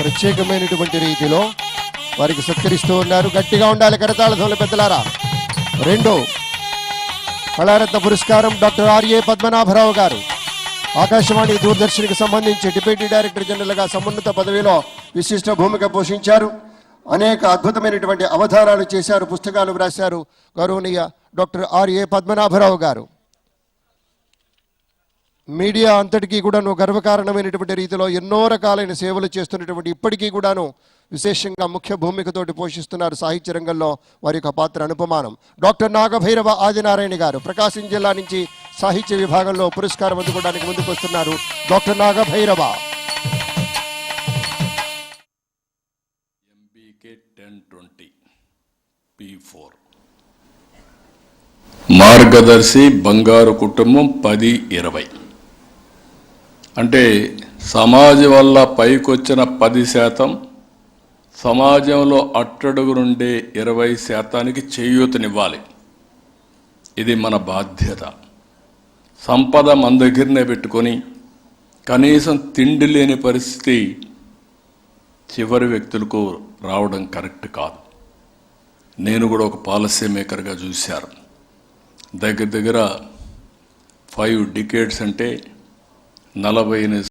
ప్రత్యేకమైనటువంటి రీతిలో వారికి సత్కరిస్తూ ఉన్నారు. గట్టిగా ఉండాలి కరతాళ ధ్వనులు పెద్దలారా. రెండో కళారత్న పురస్కారం డాక్టర్ ఆర్ఏ పద్మనాభరావు గారు ఆకాశవాణి దూరదర్శన్కి సంబంధించి డిప్యూటీ డైరెక్టర్ జనరల్గా సమున్నత పదవిలో విశిష్ట భూమిక పోషించారు. అనేక అద్భుతమైనటువంటి అవధానాలు చేశారు, పుస్తకాలు వ్రాశారు గౌరవనీయ డాక్టర్ ఆర్ఏ పద్మనాభరావు గారు. మీడియా అంతటికీ కూడాను గర్వకారణమైనటువంటి రీతిలో ఎన్నో రకాలైన సేవలు చేస్తున్నటువంటి ఇప్పటికీ కూడాను విశేషంగా ముఖ్య భూమికతోటి పోషిస్తున్నారు సాహిత్య రంగంలో. వారి యొక్క పాత్ర అనుపమానం. డాక్టర్ నాగభైరవ ఆదినారాయణ గారు ప్రకాశం జిల్లా నుంచి సాహిత్య విభాగంలో పురస్కారం అందుకోవడానికి ముందుకు వస్తున్నారు. డాక్టర్ నాగభైరవ. మార్గదర్శి బంగారు కుటుంబం 10-20 అంటే సమాజం వల్ల పైకొచ్చిన 10%, సమాజంలో అట్టడుగు నుండే 20%కి చేయూతనివ్వాలి. ఇది మన బాధ్యత. సంపద మన దగ్గరనే పెట్టుకొని కనీసం తిండి లేని పరిస్థితి చివరి వ్యక్తులకు రావడం కరెక్ట్ కాదు. నేను కూడా ఒక పాలసీ మేకర్గా చూశాను. దగ్గర 5 డికేడ్స్ అంటే 40